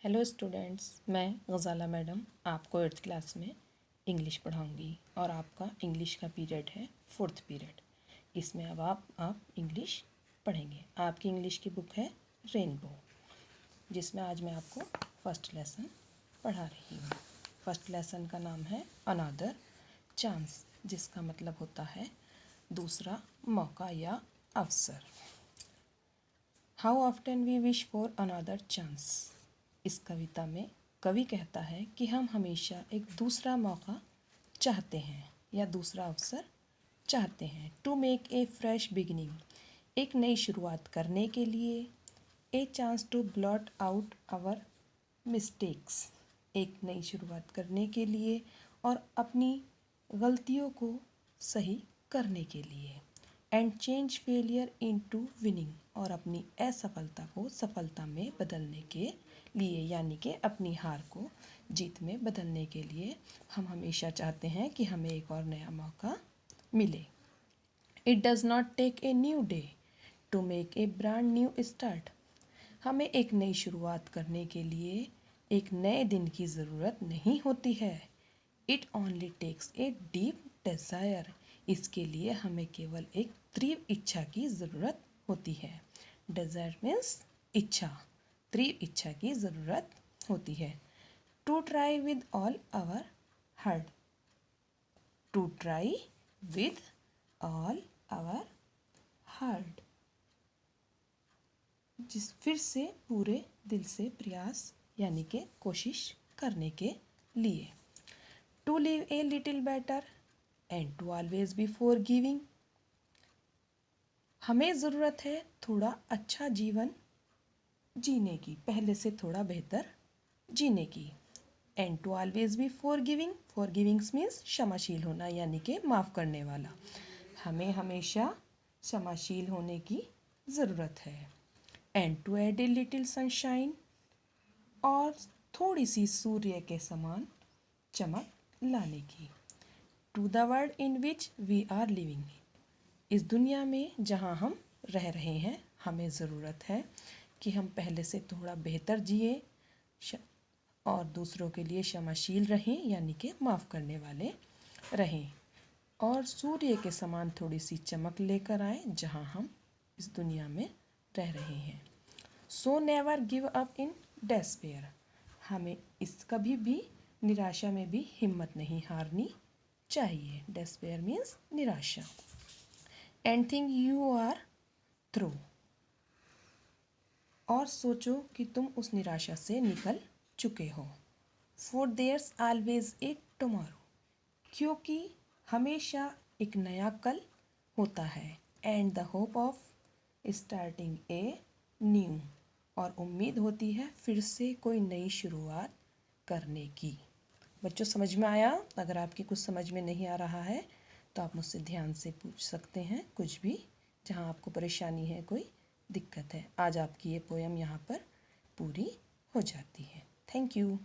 Hello students, मैं Ghazala madam आपको 8th class में इंग्लिश पढ़ाऊंगी और आपका इंग्लिश का पीरियड है 4th पीरियड। इसमें अब आप इंग्लिश पढ़ेंगे। आपकी इंग्लिश की बुक है रेनबो, जिसमें आज मैं आपको फर्स्ट लेसन पढ़ा रही हूँ। फर्स्ट लेसन का नाम है अनदर चांस, जिसका मतलब होता है दूसरा मौका या अवसर। How often we wish for another chance. इस कविता में कवि कहता है कि हम हमेशा एक दूसरा मौका चाहते हैं या दूसरा अवसर चाहते हैं। To make a fresh beginning, एक नई शुरुआत करने के लिए। A chance to blot out our mistakes, एक नई शुरुआत करने के लिए और अपनी गलतियों को सही करने के लिए। And change failure into winning, और अपनी असफलता को सफलता में बदलने के लिए, यानी कि अपनी हार को जीत में बदलने के लिए हम हमेशा चाहते हैं कि हमें एक और नया मौका मिले। It does not take a new day to make a brand new start, हमें एक नई शुरुआत करने के लिए एक नए दिन की ज़रूरत नहीं होती है। It only takes a deep desire, इसके लिए हमें केवल एक तीव्र इच्छा की ज़रूरत होती है। डिज़ायर मीन्स इच्छा, तीव्र इच्छा की ज़रूरत होती है। To try with all our heart, to try with all our heart, जिस फिर से पूरे दिल से प्रयास यानी कि कोशिश करने के लिए। To live a little better and to always be forgiving, हमें ज़रूरत है थोड़ा अच्छा जीवन जीने की, पहले से थोड़ा बेहतर जीने की। And to always be forgiving, forgivings means क्षमाशील होना यानी कि माफ़ करने वाला, हमें हमेशा क्षमाशील होने की ज़रूरत है। And to add a little sunshine, और थोड़ी सी सूर्य के समान चमक लाने की। To the world in which we are living, इस दुनिया में जहाँ हम रह रहे हैं हमें ज़रूरत है कि हम पहले से थोड़ा बेहतर जिए और दूसरों के लिए क्षमाशील रहें यानी कि माफ़ करने वाले रहें, और सूर्य के समान थोड़ी सी चमक लेकर आए जहाँ हम इस दुनिया में रह रहे हैं। So never give up in despair, हमें इस कभी भी निराशा में भी हिम्मत नहीं हारनी चाहिए। डेस्पेयर मीन्स निराशा। And think you are through, और सोचो कि तुम उस निराशा से निकल चुके हो। For there's always a tomorrow, क्योंकि हमेशा एक नया कल होता है। And the hope of starting anew, और उम्मीद होती है फिर से कोई नई शुरुआत करने की। बच्चों, समझ में आया? अगर आपकी कुछ समझ में नहीं आ रहा है तो आप मुझसे ध्यान से पूछ सकते हैं, कुछ भी जहाँ आपको परेशानी है, कोई दिक्कत है। आज आपकी ये पोयम यहाँ पर पूरी हो जाती है। Thank you.